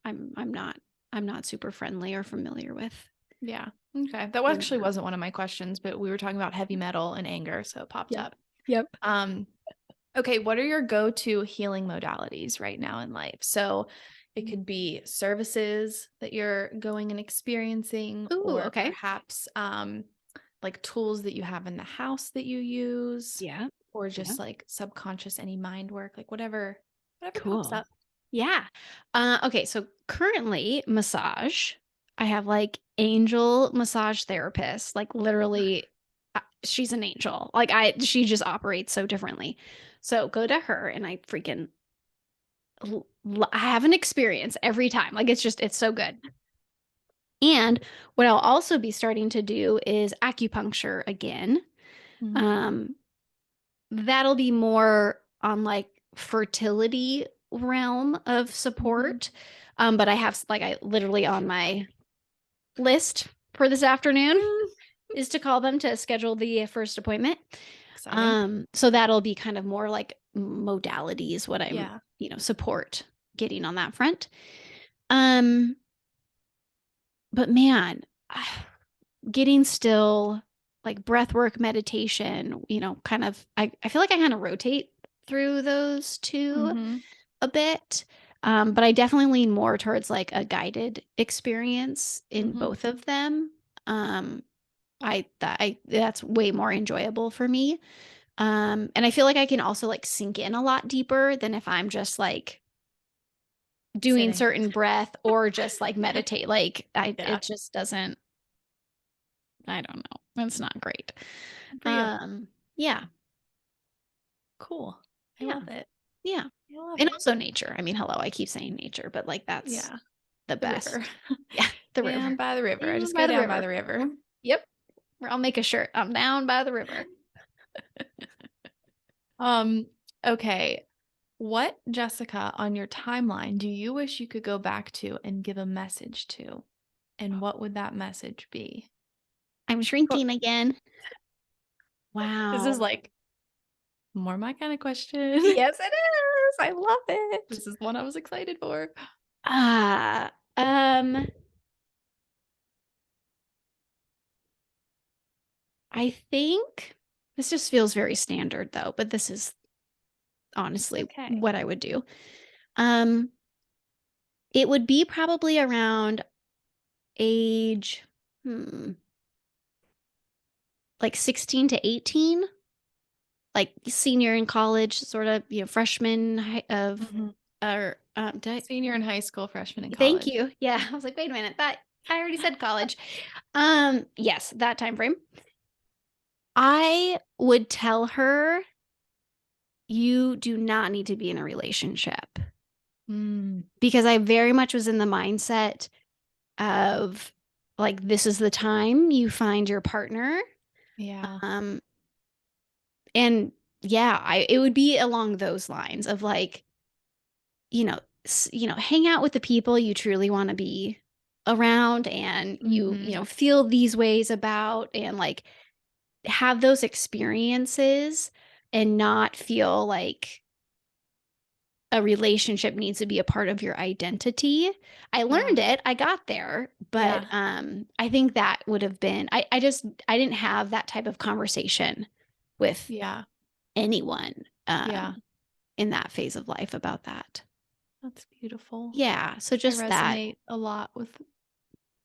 I'm not super friendly or familiar with Yeah. Okay. That actually anger. wasn't one of my questions, but we were talking about heavy metal and anger, so it popped Yep. up. Yep. Um, okay, what are your go-to healing modalities right now in life? So it could be services that you're going and experiencing, Ooh, or okay. perhaps like tools that you have in the house that you use, Yeah. or Yeah. just like subconscious any mind work, like whatever pops Cool. up. Yeah. Okay, so currently massage. I have like angel massage therapist, like literally she's an angel. Like she just operates so differently. So go to her and I freaking I have an experience every time. Like it's so good. And what I'll also be starting to do is acupuncture again. Mhm. Um, that'll be more on like fertility realm of Mhm. support. But I have like I literally on my list for this afternoon Mm, is to call them to schedule the first appointment. exciting. So that'll be kind of more like modalities, what I'm, Yeah. support getting on that front. Um, but man, getting still, like breath work, meditation, kind of, I feel like I kind of rotate through those two Mhm. a bit. But I definitely lean more towards like a guided experience in Mhm. both of them. Um, that's way more enjoyable for me. And I feel like I can also like sink in a lot deeper than if I'm just like doing Sitting. certain breath or just like meditate. Like Yeah. it just doesn't, I don't know. It's not great. For you. Yeah, Cool. I yeah, love it. yeah. I love And it. also nature. I mean, hello, I keep saying nature, but like that's Yeah. the The river. best. Yeah, the river. Down by the river. I Down just by go the down by river. the river. Yep. I'll make a shirt. I'm down by the river. Um, okay. What, Jessica, on your timeline do you wish you could go back to and give a message to? And what would that message be? I'm Cool. shrinking again. This is Wow. like more my kind of question. Yes, it is. I love it. This is one I was excited for. Ah, um, I think this just feels very standard though, but this is It's honestly okay. what I would do. Um, it would be probably around age, hmm, like 16 to 18, like senior in college, sort of, freshman of, Mhm. or, Senior in high school, freshman in thank college. you. Yeah. I was like, wait a minute, that I already said college. Yes, that time frame. I would tell her you do not need to be in a relationship Mm, because I very much was in the mindset of like, this is the time you find your partner. yeah. Um, and yeah, it would be along those lines of like, hang out with the people you truly want to be around and Mhm. feel these ways about and like have those experiences and not feel like a relationship needs to be a part of your identity. I Yeah. learned it, I got there, but, Yeah. I think that would have been I didn't have that type of conversation with Yeah. anyone, Yeah. in that phase of life about that. That's beautiful. Yeah, so I just that. resonate a lot with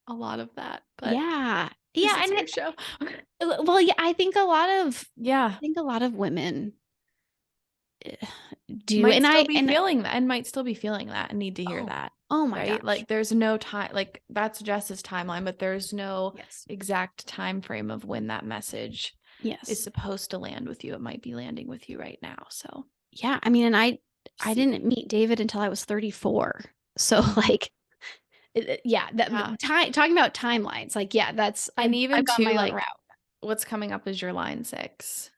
a lot of that, but Yeah. this Yeah, is and your show. well, yeah, I Yeah. think a lot of women, eh, do, Might and still I be and feeling that and might still be feeling that and need to hear oh, that, oh my right? gosh. Like there's no time, like that's Jess's timeline, but there's no Yes. exact time frame of when that message is Yes. supposed to land with you. It might be landing with you right now. So Yeah, I mean, and I see. didn't meet David until I was 34. So, Mhm. like, yeah, Yeah. the time talking about timelines, like, yeah, that's And I've even got too, my own like route. what's coming up is your line 6.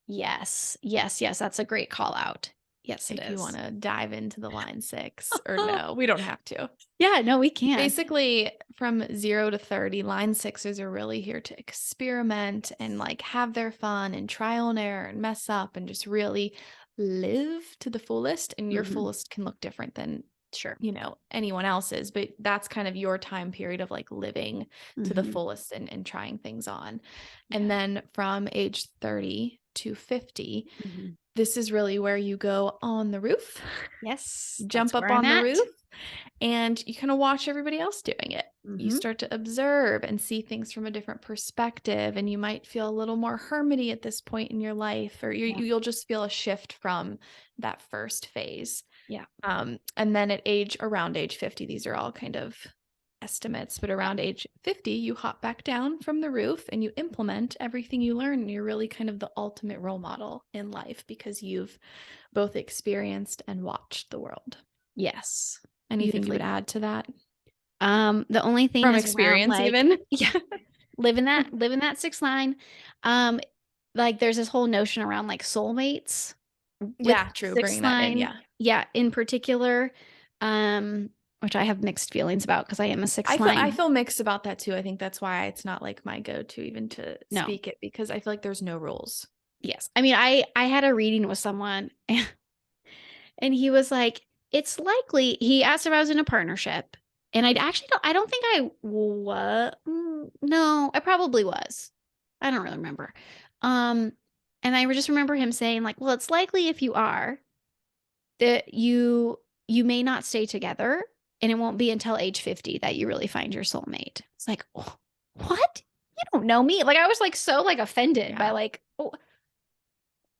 Yes. Yes, yes, that's a great call out. Yes, it If you want is. to dive into the line 6 or no, we don't have to. Yeah, no, we can. Basically, from 0 to 30, line 6s are really here to experiment and Yes. like have their fun and trial and error and mess up and just really live to the fullest. And your Mhm. fullest can look different than, Sure. anyone else's, but that's kind of your time period of like living to the Mhm. fullest and trying things on. And Yeah. then from age 30 to 50, Mhm. this is really where you go on the roof, Yes, jump that's up where I'm on the at. roof, and you kind of watch everybody else doing it. You Mhm. start to observe and see things from a different perspective, and you might feel a little more hermity at this point in your life, or Yeah. you'll just feel a shift from that first phase. Yeah. And then around age 50, these are all kind of estimates, but Yeah. around age 50, you hop back down from the roof and you implement everything you learn. And you're really kind of the ultimate role model in life because you've both experienced and watched the world. Yes. Anything you Beautifully would put. add to that? The only thing From is around experience, like, even? yeah, living that 6 line. Um, like there's this whole notion around like soulmates with Yeah, true. 6 Bringing that in. line. Yeah. Yeah, in particular, um, which I have mixed feelings about because I am a 6 I line. feel mixed about that too. I think that's why it's not like my go-to even to No. speak it because I feel like there's no rules. Yes. I mean, I had a reading with someone and he was like, "It's likely." He asked if I was in a partnership, and I don't think I was. No, I probably was. I don't really remember. Um, and I just remember him saying like, "Well, it's likely if you are that you may not stay together, and it won't be until age 50 that you really find your soulmate." It's like, "Oh, what? You don't know me." Like I was like so like offended by Yeah. like, "Oh,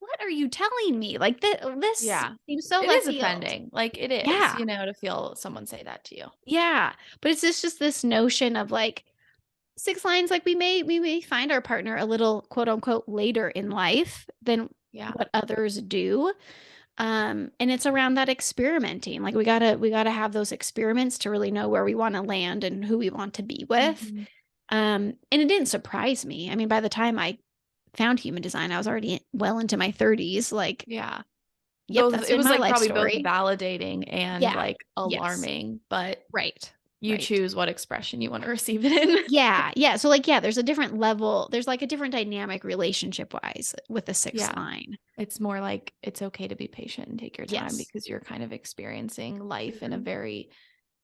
what are you telling me?" Like this Yeah. seems so It is left field. offending. Like it is, Yeah. to feel someone say that to you. Yeah, but it's just this notion of, like, 6 lines, like, we may find our partner a little, quote, unquote, "later in life" than Yeah. what others do, and it's around that experimenting, like, we gotta have those experiments to really know where we wanna land and who we want to be with, Mhm. and it didn't surprise me. I mean, by the time I found human design, I was already well into my 30s, like, Yeah. "Yep, Both that's it been was, my like, life probably both story." validating and, Yeah. like, Yes. alarming, but Right. you Right. choose what expression you wanna receive it in. Yeah, yeah, so, like, yeah, there's a different level there's, like, a different dynamic relationship-wise with the 6th Yeah. line. It's more like it's okay to be patient and take your time Yes. because you're kind of experiencing life in a Mhm. very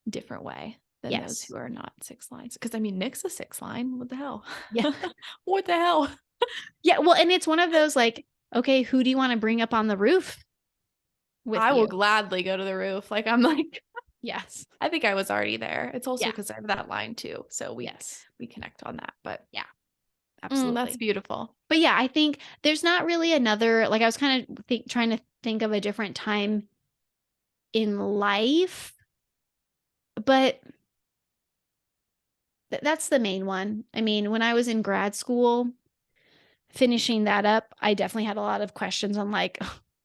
different way than those Yes. who are not 6 lines. Because I mean, Nick's a 6 line. What the hell? Yeah. What the hell? Yeah. Well, and it's one of those like, okay, who do you want to bring up on the roof with I will you? gladly go to the roof. Like I'm like, Yes. I think I was already there. It's also Yeah. because I have that line too. So Yes. we connect on that. But Yeah. that's Absolutely. beautiful. But yeah, I think there's not really another, like I was kind of trying to think of a different time in life, but that's the main one. I mean, when I was in grad school, finishing that up, I definitely had a lot of questions on like,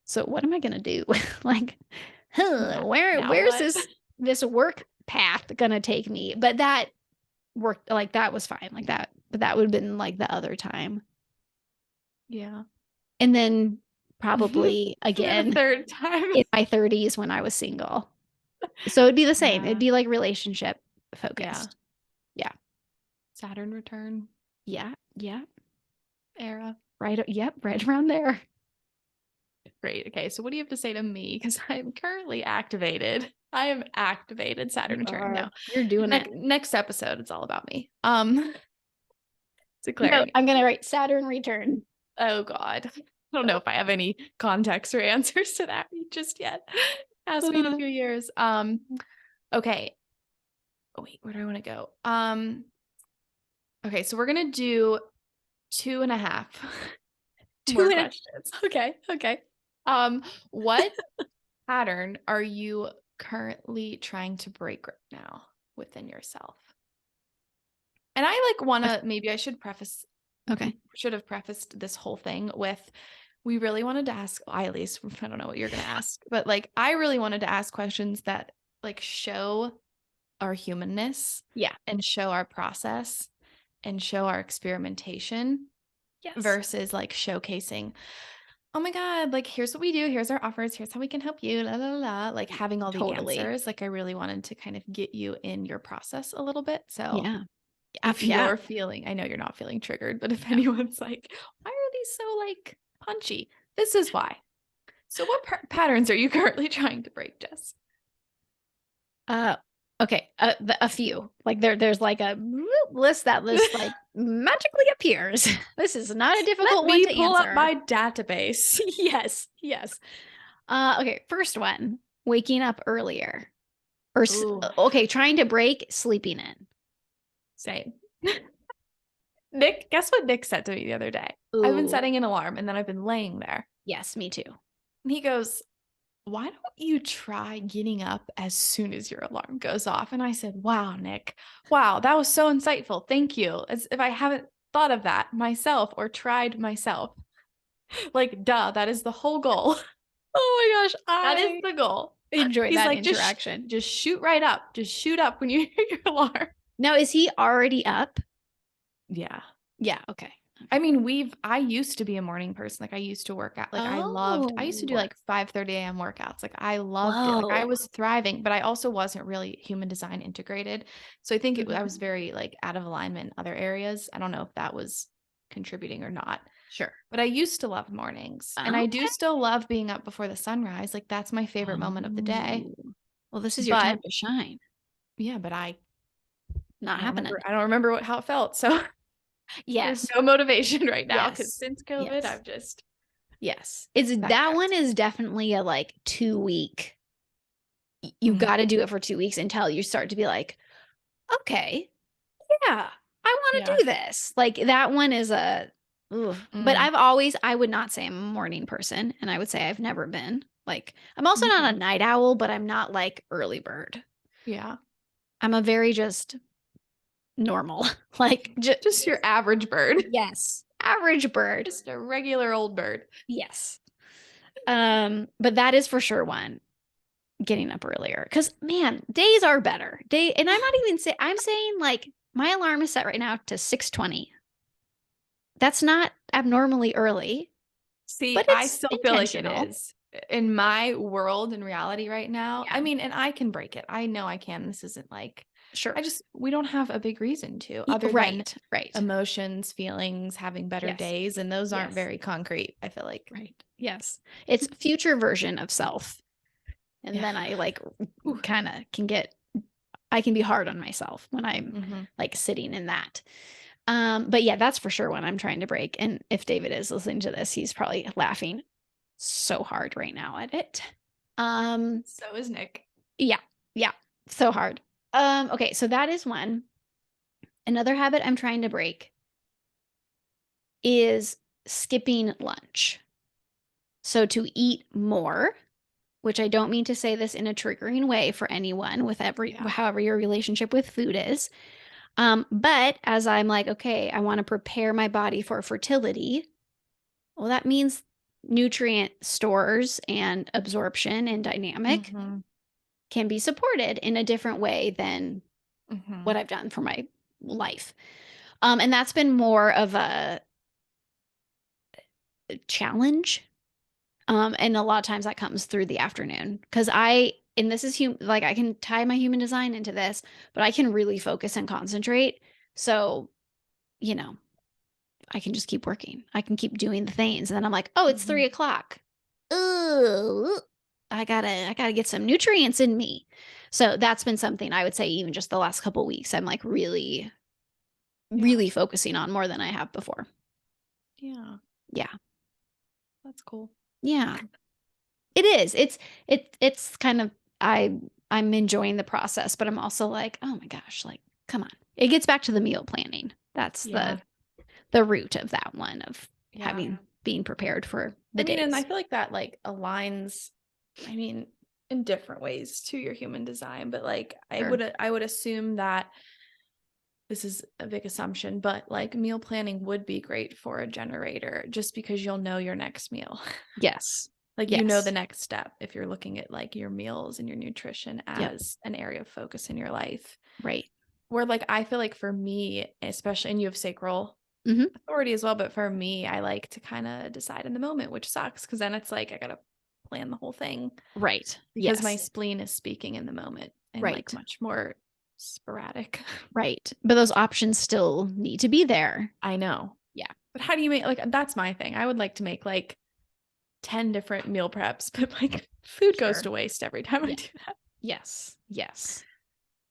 so what am I going to do? Like, Yeah. Now where's what? this work path going to take me? But that worked, like that was fine. Like that, but that would have been like the other time. Yeah. And then probably For the again third time. in my 30s when I was single. So it'd be the same. It'd Yeah. be like relationship Yeah. focused. Yeah. Saturn return Yeah. Yeah. era. Right. Yep. Right around there. Great. Okay. So what do you have to say to me? Because I'm currently activated. I am activated Saturn You return. No. are. You're doing it. Next episode, it's all about me. No, Declaring. I'm going to write Saturn return. Oh God. I don't know if I have any context or answers to that just yet. Ask me in a few years. Okay. Oh, wait, where do I want to go? Okay, so we're gonna do 2.5 more questions. Okay, okay. What pattern are you currently trying to break right now within yourself? And I like wanna maybe I should preface Okay. should have prefaced this whole thing with we really wanted to ask, I at least I don't know what you're gonna ask, but like I really wanted to ask questions that like show our humanness Yeah. and show our process and show our experimentation Yes. versus like showcasing, oh my God, like here's what we do, here's our offers, here's how we can help you, la la la, like having all the Totally. answers. Like I really wanted to kind of get you in your process a little bit. So Yeah. if Yeah. you're feeling, I know you're not feeling triggered, but if No. anyone's like, why are these so like punchy? This is why. So what patterns are you currently trying to break, Jess? Okay. A few. Like there's like a list that list like magically appears. This is not a difficult Let one me to pull up answer. my database. Yes. Yes. Okay. First one, waking up earlier. Or Ooh, okay, trying to break sleeping in. same. Nick, guess what Nick said to me the other day? I've been Ooh. setting an alarm and then I've been laying there. Yes, me too. And he goes, why don't you try getting up as soon as your alarm goes off? And I said, wow, Nick, wow, that was so insightful. Thank you. As if I haven't thought of that myself or tried myself. Like, duh, that is the whole goal. Oh my gosh, That is the goal. enjoy He's that like, interaction. just shoot right up. Just shoot up when you hear your alarm. Now, is he already up? Yeah. Yeah, okay. I mean, I used to be a morning person. Like I used to work out. Like I used to do Oh. like 5:30 a.m. workouts. Like I loved it. Like I Whoa. was thriving, but I also wasn't really human design integrated. So I think I Mhm. was very like out of alignment in other areas. I don't know if that was contributing or not, Sure. but I used to love mornings and I do Okay. still love being up before the sunrise. Like that's my favorite moment of the day. Oh. Well, this is your But time to shine. yeah, but Not happening. I don't remember how it felt. So there's Yes. no motivation right now because Yes. since COVID, Yes. I've just Yes. It's that one backtracked. is definitely a like 2 week. You Mhm. got to do it for 2 weeks until you start to be like, okay, yeah, I want to Yeah. do this. Like that one is a, but Mm. I would not say I'm a morning person. And I would say I've never been. Like, I'm also Okay. not a night owl, but I'm not like early bird. Yeah. I'm a very just normal, like, Just your average bird. yes, average bird. Just a regular old bird. Yes. But that is for sure one. Getting up earlier because man, days are better. And I'm not even saying I'm saying like my alarm is set right now to 6:20. That's not abnormally early, See, but I it's still feel like it intentional. is. In my world and reality right now, Yeah. I mean, and I can break it. I know I can. This isn't like, Sure. we don't have a big reason to other than Right. emotions, feelings, having better Yes. days. And those aren't Yes. very concrete, I feel like. Right. Yes. It's future version of self. And Yeah. then I like kind of can get I can be hard on myself when I'm Mm-hmm. like sitting in that. But yeah, that's for sure one I'm trying to break. And if David is listening to this, he's probably laughing so hard right now at it. Um, So is Nick. yeah, yeah, so hard. Okay, so that is one. Another habit I'm trying to break is skipping lunch. So to eat more, which I don't mean to say this in a triggering way for anyone with Yeah. however your relationship with food is. But as I'm like, okay, I want to prepare my body for fertility. Well, that means nutrient stores and absorption and dynamic Mm-hmm. can be supported in a different way than Mm-hmm. what I've done for my life. And that's been more of a challenge. And a lot of times that comes through the afternoon because and this is like I can tie my human design into this, but I can really focus and concentrate. So, you know, I can just keep working. I can keep doing the things. And then I'm like, oh, it's Mm-hmm. 3 o'clock. Ooh, I gotta get some nutrients in me. So that's been something I would say even just the last couple weeks, I'm like really, Yeah. really focusing on more than I have before. Yeah. Yeah. That's cool. Yeah. It is. It's kind of I I'm enjoying the process, but I'm also like, oh my gosh, like, come on. It gets back to the meal planning. That's Yeah. the root of that one of Yeah. having being prepared for I the mean, and I days. feel like that like aligns, I mean, in different ways to your human design, but like Sure. I would assume that this is a big assumption, but like meal planning would be great for a generator just because you'll know your next meal. Yes. Like you know the Yes. next step if you're looking at like your meals and your nutrition Yep. as an area of focus in your life. Right. Where like I feel like for me, especially, and you have sacral Mhm. authority as well, but for me, I like to kind of decide in the moment, which sucks because then it's like I gotta plan the whole thing Right. because my Yes. spleen is speaking in the moment and like Right. much more sporadic. Right. But those options still need to be there. I know. Yeah. But how do you make like that's my thing. I would like to make like 10 different meal preps, but like food goes Sure. to waste every time I Yeah. do that. Yes. Yes.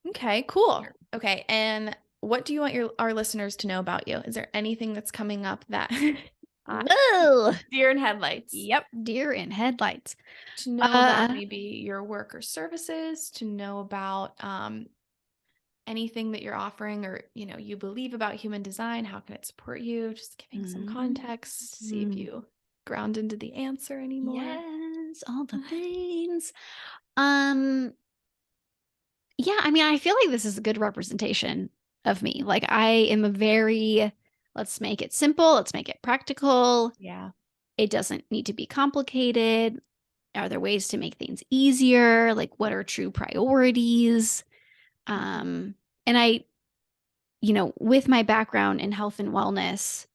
Okay, cool. Sure. Okay, and what do you want our listeners to know about you? Is there anything that's coming up that uh, Whoa. deer in headlights? Yep. Deer in headlights. To know about Uh maybe your work or services, to know about anything that you're offering or you believe about human design, how can it support you? Just giving some context to see if mm, you ground into the answer anymore. yes, all the things. Um, yeah, I mean, I feel like this is a good representation of me. Like I am a very let's make it simple, let's make it practical. Yeah. It doesn't need to be complicated. Are there ways to make things easier? Like what are true priorities? Mhm. Um, and with my background in health and wellness,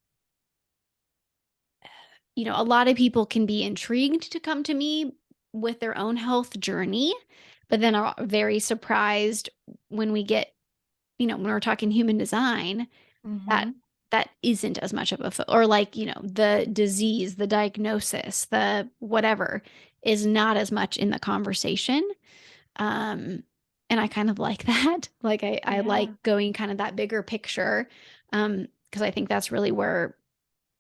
a lot of people can be intrigued to come to me with their own health journey, but then are very surprised when we get, when we're talking human design, that Mhm. that isn't as much of or like, the disease, the diagnosis, the whatever is not as much in the conversation. Um, and I kind of like that. Like I like Yeah. going kind of that bigger picture. Because I think that's really where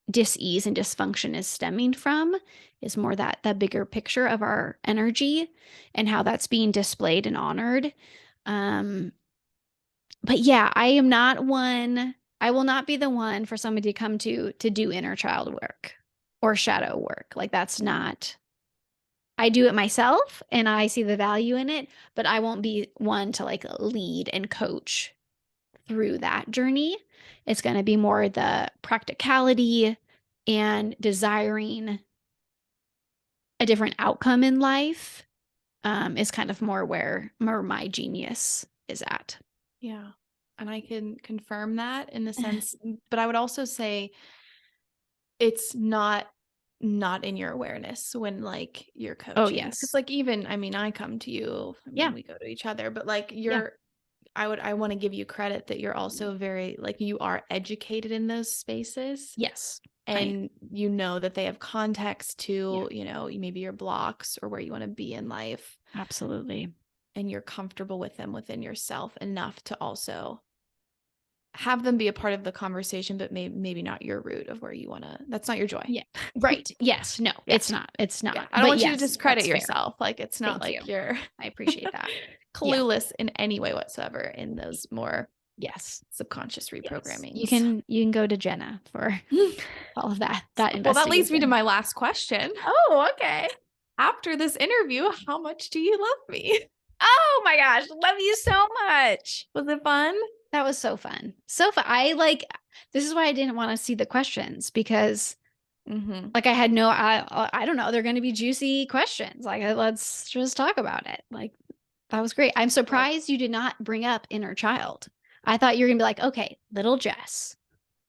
dis-ease and dysfunction is stemming from is more that bigger picture of our energy and how that's being displayed and honored. Um, but yeah, I will not be the one for somebody to come to do inner child work or shadow work. Like that's not I do it myself and I see the value in it, but I won't be one to like lead and coach through that journey. It's going to be more the practicality and desiring a different outcome in life is kind of more where my genius is at. Yeah. And I can confirm that in the sense, but I would also say it's not in your awareness when like you're Oh, coaching. Because yes. like even I mean, I come to you, I mean, Yeah. we go to each other, but like Yeah. I want to give you credit that you're also very like you are educated in those spaces Yes. I am. and you know that they have context Yeah. to, maybe your blocks or where you want to be in life. Absolutely. and you're comfortable with them within yourself enough to also have them be a part of the conversation, but maybe not your root of where you want to, that's not your joy. Yeah. Right. Yes. No, Yeah. it's not. It's not. Yeah. I don't But want you to yes, discredit that's fair. yourself. Like it's not Thank like you. you're I appreciate that. clueless in any way whatsoever in those more Yes. subconscious Yes. reprogramming. You can go to Jenna for all of that. Well, that leads me to investigation. my last question. Oh, okay. After this interview, how much do you love me? Oh my gosh, love you so much. Was it fun? That was so fun. So fun. This is why I didn't want to see the questions, because like I don't know, they're going to be juicy questions. Like let's just talk about it. Like that was great. I'm surprised you did not bring up inner child. I thought you were going to be like, okay, little Jess.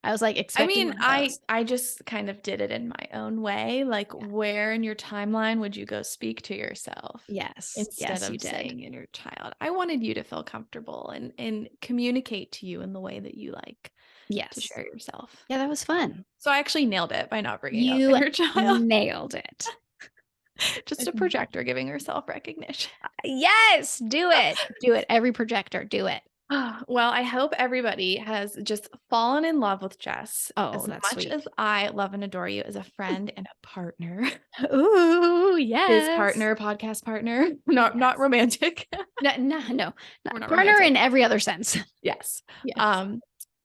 I was like I expecting mean, one of those. I just kind of did it in my own way. Like, where in your timeline would you go speak to yourself? Yes. Instead Yes, you of did. saying inner child. I wanted you to feel comfortable and communicate to you in the way that you like to Yes. share yourself. Yeah, that was fun. So I actually nailed it by not bringing up You inner child. nailed it. Just a projector giving herself recognition. Yes, do it. Do it. Every projector, do it. Well, I hope everybody has just fallen in love with Jess Oh, as that's much sweet. as I love and adore you as a friend and a partner. Ooh, Biz yes. partner, podcast partner, not romantic. No, We're not partner romantic. in every other sense. Yes. Yes.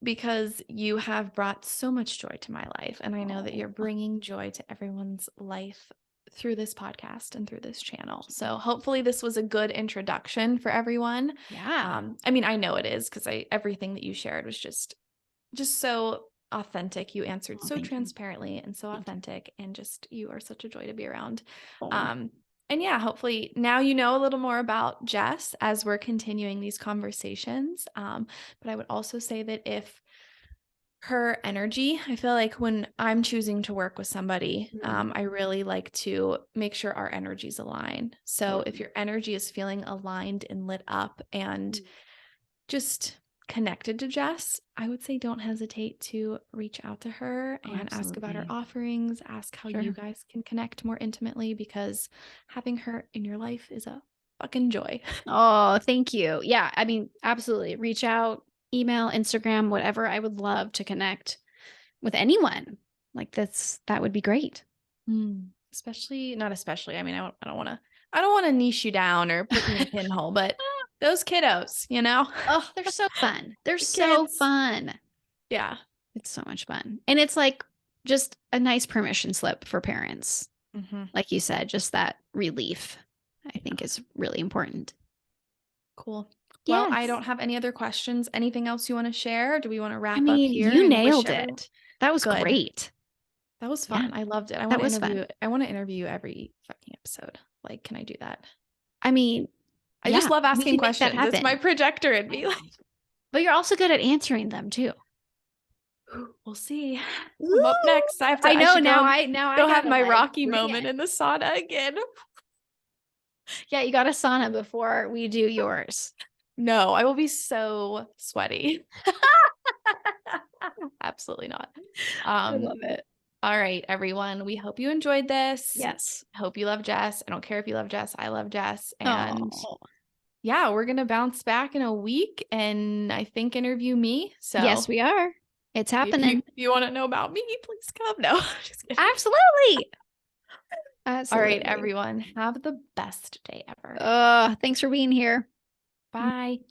Because you have brought so much joy to my life, and I know that you're Oh. bringing joy to everyone's life through this podcast and through this channel. So hopefully this was a good introduction for everyone. Yeah. I mean, I know it is because everything that you shared was just so authentic. You answered so thank you. transparently and so authentic, and just you are such a joy to be around. Oh. And yeah, hopefully now you know a little more about Jess as we're continuing these conversations. But I would also say that if her energy, I feel like when I'm choosing to work with somebody, I really like to make sure our energies align. So if your energy is feeling aligned and lit up and just connected to Jess, I would say don't hesitate to reach out to her and ask about her absolutely. offerings, ask how you guys can connect more intimately, because having her in your life is a fucking joy. Oh, thank you. Yeah, I mean, absolutely. Reach out, email, Instagram, whatever. I would love to connect with anyone. Like that would be great. Especially, not especially. I mean, I don't want to niche you down or put you in a pinhole, but those kiddos, you know? Oh, they're so fun. They're The so kids. fun. Yeah. It's so much fun. And it's like just a nice permission slip for parents. Like you said, just that relief, I think is really important. Cool. Well, I Yes. don't have any other questions. Anything else you want to share? Do we want to wrap I up mean, here? you and wish nailed everyone- it. That was Good. great. That was Yeah. fun. I loved it. I That want to was interview. fun. I want to interview you every fucking episode. Like, can I do that? I mean, I just love we asking can make that questions. It's my happen. projector in me. But you're also good at answering them too. We'll see. I'm up next. I know should now. go, I go have gotta, my like, Rocky bring moment it. in the sauna again. Yeah, you got a sauna before we do yours. No, I will be so sweaty. Absolutely not. I love it. All right, everyone. We hope you enjoyed this. Yes. I hope you love Jess. I don't care if you love Jess. I love Jess. And Oh. yeah, we're going to bounce back in a week and I think interview me. So Yes, we are. It's happening. If you want to know about me, please come. No, just kidding. Absolutely. All right, everyone. Have the best day ever. Thanks for being here. Bye.